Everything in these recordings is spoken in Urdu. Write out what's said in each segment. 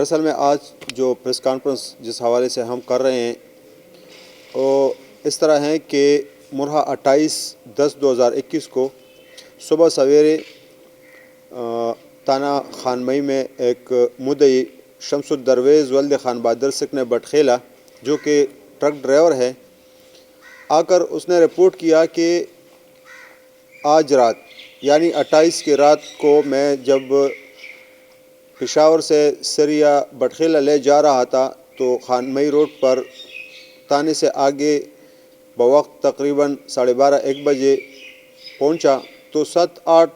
دراصل میں آج جو پریس کانفرنس جس حوالے سے ہم کر رہے ہیں وہ اس طرح ہیں کہ مرحا 28/10/2021 کو صبح سویرے تانا خان مئی میں ایک مدعی شمس الدرویز ولد خان بہادر سکن بٹخیلا جو کہ ٹرک ڈرائیور ہے آ کر اس نے رپورٹ کیا کہ آج رات یعنی 28 کی رات کو میں جب پشاور سے سریا بٹخیلا لے جا رہا تھا تو خان مئی روڈ پر تانے سے آگے بوقت تقریباً 12:30-1 بجے پہنچا تو 7-8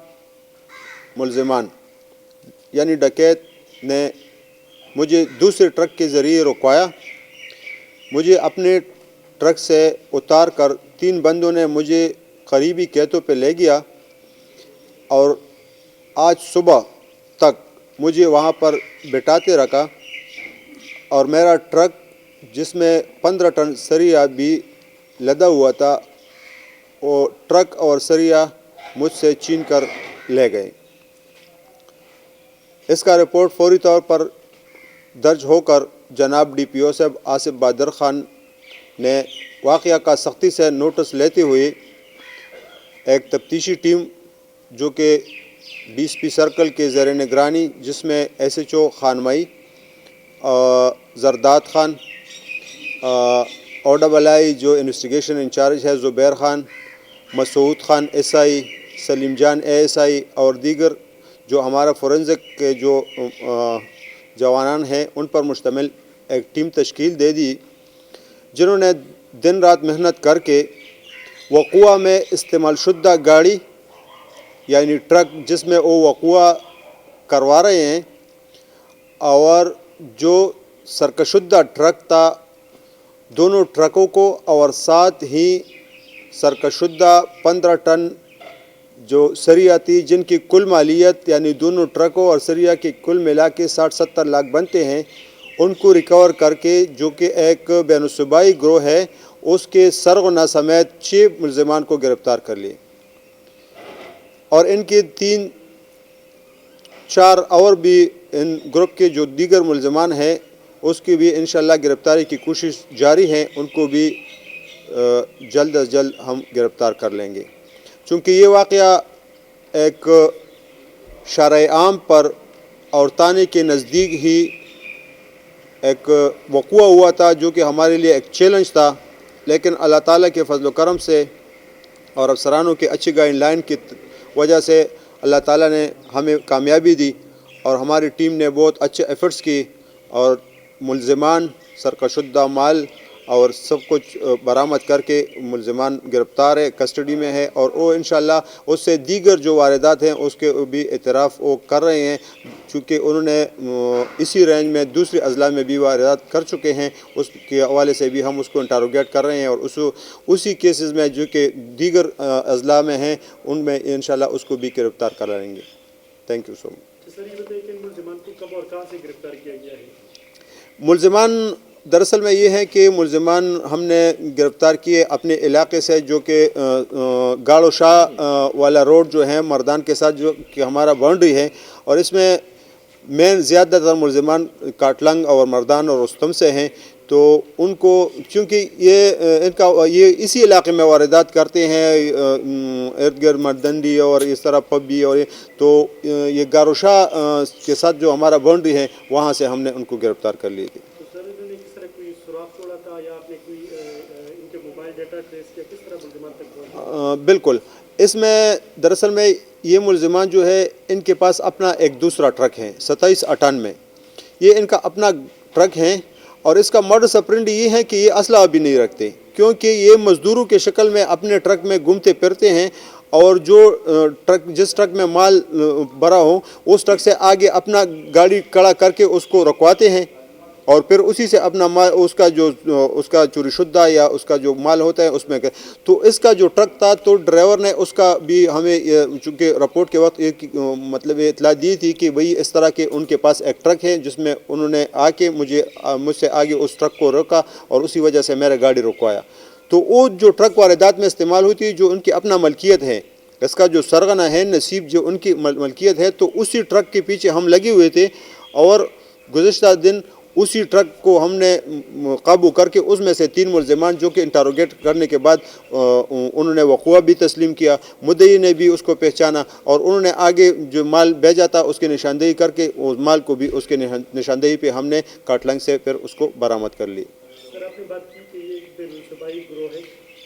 ملزمان یعنی ڈکیت نے مجھے دوسرے ٹرک کے ذریعے رکوایا. مجھے اپنے ٹرک سے اتار کر 3 بندوں نے مجھے قریبی کھیتوں پہ لے گیا اور آج صبح تک مجھے وہاں پر بٹھاتے رکھا اور میرا ٹرک جس میں 15 ٹن سریا بھی لدا ہوا تھا وہ ٹرک اور سریا مجھ سے چھین کر لے گئے. اس کا رپورٹ فوری طور پر درج ہو کر جناب ڈی پی او صاحب آصف بہادر خان نے واقعہ کا سختی سے نوٹس لیتے ہوئے ایک تفتیشی ٹیم جو کہ DSP سرکل کے زیر نگرانی جس میں SHO خان مئی زرداد خان OII جو انویسٹیگیشن انچارج ہے زبیر خان مسعود خان SI سلیم جان ASI اور دیگر جو ہمارا فورنزک کے جو جوانان ہیں ان پر مشتمل ایک ٹیم تشکیل دے دی جنہوں نے دن رات محنت کر کے وقوع میں استعمال شدہ گاڑی یعنی ٹرک جس میں وہ وقوع کروا رہے ہیں اور جو سرکشدہ ٹرک تھا دونوں ٹرکوں کو اور ساتھ ہی سرکشدہ 15 ٹن جو سریا تھی جن کی کل مالیت یعنی دونوں ٹرکوں اور سریا کی کل ملا کے 60-70 لاکھ بنتے ہیں ان کو ریکور کر کے جو کہ ایک بین الصوبائی گروہ ہے اس کے سرغنہ سمیت 6 ملزمان کو گرفتار کر لیے اور ان کے 3-4 اور بھی ان گروپ کے جو دیگر ملزمان ہیں اس کی بھی انشاءاللہ گرفتاری کی کوشش جاری ہے. ان کو بھی جلد از جلد ہم گرفتار کر لیں گے. چونکہ یہ واقعہ ایک شارع عام پر اور تانے کے نزدیک ہی ایک وقوع ہوا تھا جو کہ ہمارے لیے ایک چیلنج تھا لیکن اللہ تعالیٰ کے فضل و کرم سے اور افسرانوں کے اچھی گائیڈ لائن کی وجہ سے اللہ تعالیٰ نے ہمیں کامیابی دی اور ہماری ٹیم نے بہت اچھے ایفرٹس کی اور ملزمان سرکشدہ مال اور سب کچھ برآمد کر کے ملزمان گرفتار ہے کسٹڈی میں ہے اور وہ انشاءاللہ اس سے دیگر جو واردات ہیں اس کے بھی اعتراف وہ کر رہے ہیں چونکہ انہوں نے اسی رینج میں دوسرے اضلاع میں بھی واردات کر چکے ہیں. اس کے حوالے سے بھی ہم اس کو انٹروگیٹ کر رہے ہیں اور اسی کیسز میں جو کہ دیگر اضلاع میں ہیں ان میں انشاءاللہ اس کو بھی گرفتار کر لیں گے. تھینک یو سو مچ. سر یہ بتائیے کہ ملزمان کو کب اور کہاں سے گرفتار کیا گیا ہے؟ ملزمان دراصل میں یہ ہے کہ ملزمان ہم نے گرفتار کیے اپنے علاقے سے جو کہ گاڑو شاہ والا روڈ جو ہے مردان کے ساتھ جو کہ ہمارا باؤنڈری ہے اور اس میں مین زیادہ تر ملزمان کاٹلنگ اور مردان اور رستم سے ہیں تو ان کو چونکہ یہ اسی علاقے میں واردات کرتے ہیں ارد گرد مردنڈی اور اس طرح پبی اور تو یہ گاڑو شاہ کے ساتھ جو ہمارا باؤنڈری ہے وہاں سے ہم نے ان کو گرفتار کر لی تھی. بالکل. اس میں دراصل میں یہ ملزمان جو ہے ان کے پاس اپنا ایک دوسرا ٹرک ہے 2798 یہ ان کا اپنا ٹرک ہے اور اس کا ماڈس آپرینڈی یہ ہے کہ یہ اسلحہ بھی نہیں رکھتے کیونکہ یہ مزدوروں کے شکل میں اپنے ٹرک میں گھومتے پھرتے ہیں اور جو ٹرک جس ٹرک میں مال بھرا ہو اس ٹرک سے آگے اپنا گاڑی کھڑا کر کے اس کو رکواتے ہیں اور پھر اسی سے اپنا مال اس کا چوری شدہ یا اس کا جو مال ہوتا ہے اس میں تو اس کا جو ٹرک تھا تو ڈرائیور نے اس کا بھی ہمیں چونکہ رپورٹ کے وقت مطلب یہ اطلاع دی تھی کہ بھئی اس طرح کے ان کے پاس ایک ٹرک ہے جس میں انہوں نے آ کے مجھ سے آگے اس ٹرک کو روکا اور اسی وجہ سے میرا گاڑی رکوایا. تو وہ جو ٹرک واردات میں استعمال ہوتی ہے جو ان کی اپنا ملکیت ہے اس کا جو سرغنہ ہے نصیب جو ان کی ملکیت ہے تو اسی ٹرک کے پیچھے ہم لگے ہوئے تھے اور گزشتہ دن اسی ٹرک کو ہم نے قابو کر کے اس میں سے 3 ملزمان جو کہ انٹروگیٹ کرنے کے بعد انہوں نے وقوع بھی تسلیم کیا، مدعی نے بھی اس کو پہچانا اور انہوں نے آگے جو مال بھیجا تھا اس کی نشاندہی کر کے اس مال کو بھی اس کے نشاندہی پہ ہم نے کاٹلنگ سے پھر اس کو برآمد کر لی۔ سر آپ نے بات کی کہ یہ ایک بے منصبائی گروہ ہے،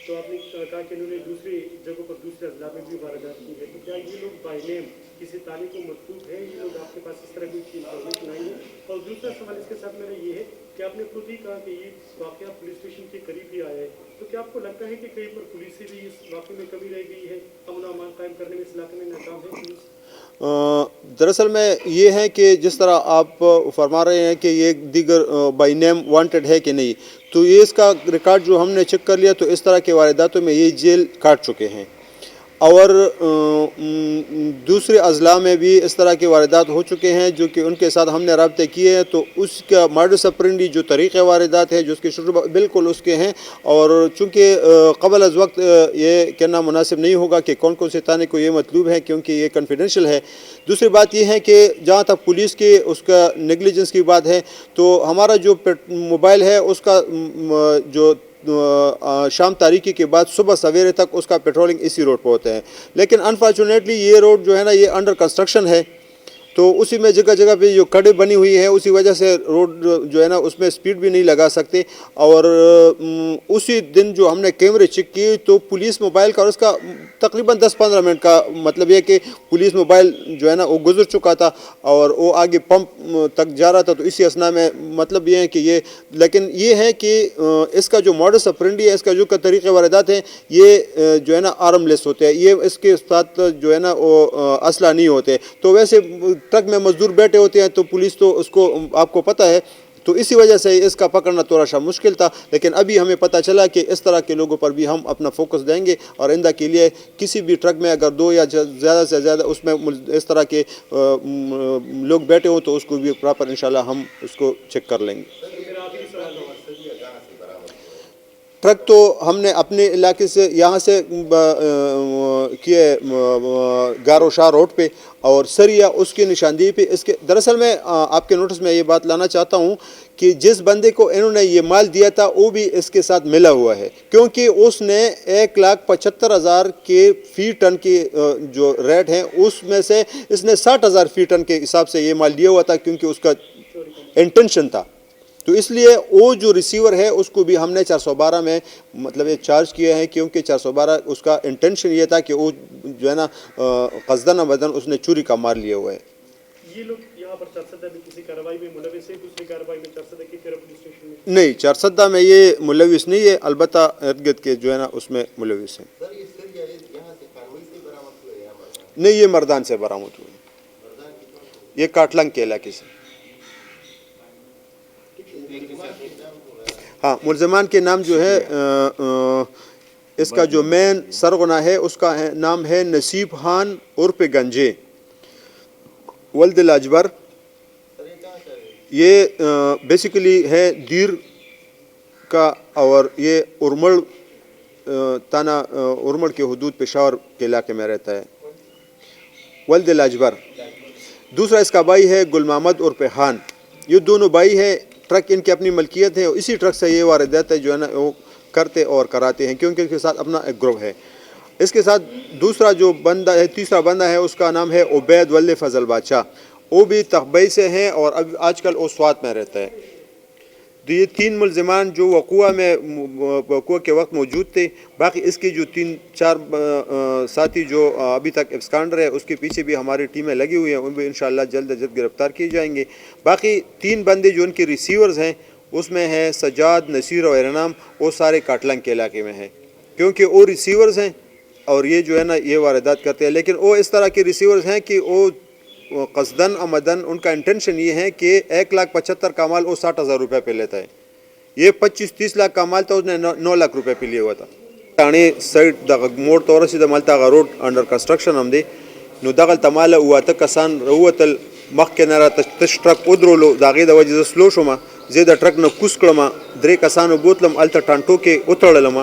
تو آپ نے کہا کہ انہوں نے دوسری جگہوں پر دوسرے اضلاع میں بھی واردات کی ہے، تو کیا یہ لوگ بائی نیم کسی تعلق کو مطلوب ہے، یہ لوگ آپ کے پاس اس طرح کی انفارمیشن آئی ہے؟ اور دوسرا سوال اس کے ساتھ میرا یہ ہے کہ آپ نے خود ہی کہا کہ یہ واقعہ پولیس اسٹیشن کے قریب ہی آیا ہے، تو کیا آپ کو لگتا ہے کہ کہیں پر پولیس سے بھی اس واقعے میں کمی رہ گئی ہے، امن و امان قائم کرنے میں اس علاقے میں ناکام ہے پولیس؟ دراصل میں یہ ہے کہ جس طرح آپ فرما رہے ہیں کہ یہ دیگر بائی نیم وانٹڈ ہے کہ نہیں، تو یہ اس کا ریکارڈ جو ہم نے چیک کر لیا تو اس طرح کے وارداتوں میں یہ جیل کاٹ چکے ہیں، اور دوسرے اضلاع میں بھی اس طرح کے واردات ہو چکے ہیں جو کہ ان کے ساتھ ہم نے رابطے کیے ہیں، تو اس کا ماڈس اپرینڈی جو طریقے واردات ہے جو اس کے شروع بالکل اس کے ہیں، اور چونکہ قبل از وقت یہ کہنا مناسب نہیں ہوگا کہ کون کون سے تانے کو یہ مطلوب ہے کیونکہ یہ کنفیڈنشیل ہے۔ دوسری بات یہ ہے کہ جہاں تک پولیس کے اس کا نیگلیجنس کی بات ہے تو ہمارا جو موبائل ہے اس کا جو شام تاریکی کے بعد صبح سویرے تک اس کا پیٹرولنگ اسی روڈ پہ ہوتا ہے، لیکن انفارچونیٹلی یہ روڈ جو ہے نا یہ انڈر کنسٹرکشن ہے، تو اسی میں جگہ جگہ پہ جو کھڈے بنی ہوئی ہے اسی وجہ سے روڈ جو ہے نا اس میں سپیڈ بھی نہیں لگا سکتے، اور اسی دن جو ہم نے کیمرے چیک کیے تو پولیس موبائل کا اور اس کا تقریباً 10-15 منٹ کا مطلب یہ کہ پولیس موبائل جو ہے نا وہ گزر چکا تھا اور وہ آگے پمپ تک جا رہا تھا، تو اسی اسنا میں مطلب یہ ہے کہ یہ، لیکن یہ ہے کہ اس کا جو ماڈس اپرینڈی ہے، اس کا جو طریقے واردات ہیں یہ جو ہے نا آرم لیس ہوتے ہیں، یہ اس کے ساتھ جو ہے نا وہ اسلحہ نہیں ہوتے، تو ویسے ٹرک میں مزدور بیٹھے ہوتے ہیں تو پولیس تو اس کو آپ کو پتہ ہے، تو اسی وجہ سے اس کا پکڑنا تھوڑا سا مشکل تھا، لیکن ابھی ہمیں پتہ چلا کہ اس طرح کے لوگوں پر بھی ہم اپنا فوکس دیں گے، اور آئندہ کے لیے کسی بھی ٹرک میں اگر 2 یا زیادہ سے زیادہ اس میں اس طرح کے لوگ بیٹھے ہوں تو اس کو بھی پراپر انشاءاللہ ہم اس کو چیک کر لیں گے۔ ٹرک تو ہم نے اپنے علاقے سے یہاں سے کیے گارو شاہ روڈ پہ، اور سریا اس کی نشاندہی پہ اس کے دراصل میں آپ کے نوٹس میں یہ بات لانا چاہتا ہوں کہ جس بندے کو انہوں نے یہ مال دیا تھا وہ بھی اس کے ساتھ ملا ہوا ہے، کیونکہ اس نے 1,75,000 کے فی ٹن کی جو ریٹ ہیں اس میں سے اس نے 60,000 فی ٹن کے حساب سے یہ مال دیا ہوا تھا، کیونکہ اس کا انٹینشن تھا، تو اس لیے وہ جو ریسیور ہے اس کو بھی ہم نے 412 میں مطلب یہ چارج کیا ہے، کیونکہ 412 اس کا انٹینشن یہ تھا کہ وہ جو ہے نا قصدن عمدن اس نے چوری کا مار لیا ہوا ہے۔ یہ لوگ یہاں پر 410 میں کسی کارروائی میں ملوث ہے، دوسری کارروائی میں 410 کی طرف پولیس اسٹیشن میں نہیں، 410 میں یہ ملوث نہیں ہے، البتہ ارد گرد کے جو ہے نا اس میں ملوث ہیں۔ نہیں، یہ مردان سے برآمد ہوئے، یہ کاٹلنگ کے علاقے سے۔ ہاں، ملزمان کے نام جو ہے اس کا جو مین سرغنہ ہے اس کا نام ہے نصیب خان عرف گنجے ولد الاجبر، یہ بیسیکلی ہے دیر کا، اور یہ ارمڑ تانا ارمڑ کے حدود پشاور کے علاقے میں رہتا ہے، ولد الاجبر۔ دوسرا اس کا بھائی ہے گل محمد عرف خان، یہ دونوں بھائی ہیں، ٹرک ان کی اپنی ملکیت ہے، اسی ٹرک سے یہ واردات جو ہے نا وہ کرتے اور کراتے ہیں، کیونکہ اس کے ساتھ اپنا ایک گروہ ہے۔ اس کے ساتھ دوسرا جو بندہ ہے، تیسرا بندہ ہے، اس کا نام ہے عبید ولد فضل بادشاہ، وہ بھی تخبئی سے ہیں اور اب آج کل وہ سوات میں رہتا ہے۔ تو یہ 3 ملزمان جو وقوع کے وقت موجود تھے، باقی اس کی جو 3-4 ساتھی جو ابھی تک ایبسکانڈر ہے اس کے پیچھے بھی ہماری ٹیمیں لگی ہوئی ہیں، ان بھی انشاءاللہ جلد از جلد گرفتار کیے جائیں گے۔ باقی 3 بندے جو ان کے ریسیورز ہیں اس میں ہے سجاد، نصیر اور ارنام، وہ سارے کاٹلنگ کے علاقے میں ہیں، کیونکہ وہ ریسیورز ہیں اور یہ جو ہے نا یہ واردات کرتے ہیں، لیکن وہ اس طرح کے ریسیورز ہیں کہ وہ قصدن عمدن ان کا انٹینشن یہ ہے کہ 1,75,000 کا مال وہ 60,000 روپے پہ لیتا ہے، یہ 25-30 لاکھ کا مال تھا، اس نے 9 لاکھ روپے پہ لیا ہوا تھا۔ تانے سائڈ موڑ طور سے مالتا روڈ انڈر کنسٹرکشن ہم دے نو دغل تماله واته کسان روتل مخکې نه را تش ټرک ودرولو، د هغې د وجې زه سلو شوم، زه د ټرک نه کوز کړم، 3 کسانو بوتلم، هلته ټانټو کې وتړلم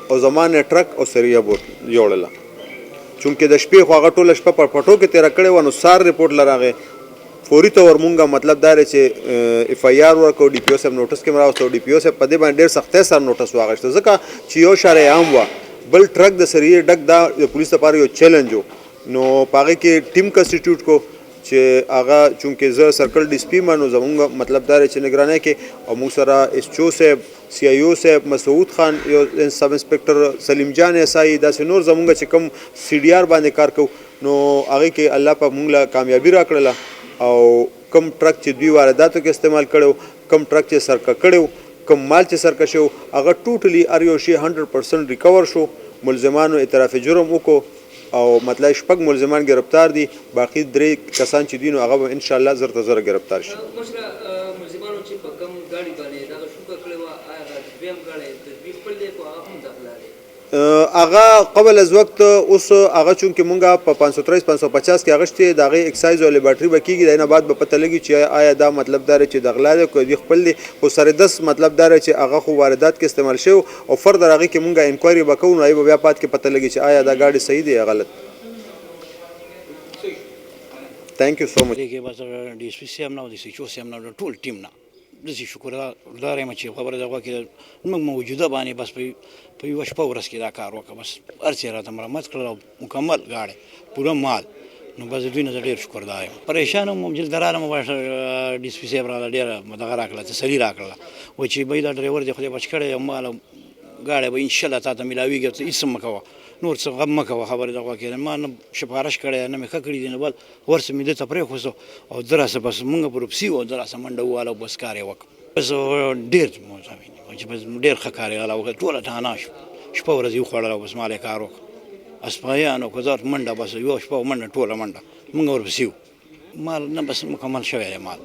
او زما نه ټرک او سریه یوړله، چونکې د شپې خو هغه ټوله شپه په پټو کې تېره کړې وه، نو سار رپورټ له راغی، فوري تور مونږه مطلب دا چې اف آی آر ورکړو ډي پی او صاحب نوټس کې مراوستو ډي پی او صاحب په دې باندې ډېر سختۍ سره نوټس واغېسته ځکه چې یو شارع عام وه بل ټرک د سریې ډک دا د پولیس لپاره یو چیلنج و نو په هغې کې ټیم کنسټیټیوټ کو چې هغه چونکې زه سرکل ډي سي پي ما نو زمونږ مطلب دا چې نګرانۍ کې او موږ سره ایس چو صاحب سی آی او صاحب مسعود خان یو سب انسپکټر سلیم جان ایسائی داسې نور زمونږ چې کوم سی ډي آر باندې کار کوو نو هغې کې الله په موږ له کامیابي راکړله او کم ټرک چې دوی وارداتو کې استعمال کړو کم ټرک چې سرکه کړو کم مال چې سرکه شو هغه ټوټلی هر یو شی 100% ریکور شو ملزمانو اعتراف جرم وکړو او مطلب شپږ ملزمان گرفتار دي باقي 3 کسان چې دي نو هغه ان شاء الله زر تر زر گرفتار شي مشره ملزمانو چې په کم ګاډي باندې دا شوکه کړې و هغه دویم ګاډي د دوی خپل دی په هغه هم داخله دي هغه قبل از وقت اوس هغه چونکې مونږه په 530 550 کې اغشتې د هغې اکسایز او لیبارټري به کېږي د نه بعد به پته لګي چې آیا دا مطلب دا چې د غلا دی که دوی خپل دی خو سره دس مطلب دا چې هغه خو واردات کې استعمال شوی او فردر هغې کې مونږه انکوایري به کوو نو هغې به بیا پات کې پته لګي چې آیا دا ګاډي صحیح دی یا غلط تھینک یو سو مچ دې کې بس ډي اس پي صاحب نه او د سی چو صاحب نه ټول ټیم نه داسې شکردار یم چې خبره دغه کې موږ موجوده باندې بس په یوه شپه ورځ کې دا کار وکړه بس هر څه یې راته مرمت کړل او مکمل ګاډی پوره مال نو بس دوی نه زه ډېر شکردار یم پریشان وم چې درالم ډي اس پي صاحب راله ډېره دغه راکړله تسلي راکړله وایي چې بهی دا ډرایور دی خدای بچ کړی مال ګاډی به انشاءالله تا ته میلاویږي ته هېڅ مه کوه نور څه غم مه کوه خبرې دغه کې ما نه سفارش کړی نه مې ښه کړي دي نو بل ورسه مې ده ته پرېښوسو او ده راسه بس مونږ پر پسې وو ده راسه منډه وواله او بس کار یې وکړ بس ډېر چې بس ډېر ښه کار یې غلا وکړ ټوله ټانا شو شپه ورځ یې وخوړله او بس مال یې کار وکړ اسپایان او کزار منډه بس یوه شپه منډه ټوله منډه مونږ ورپسې وو مال نه بس مکمل شوی دی مال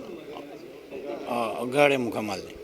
ګاډی مکمل دی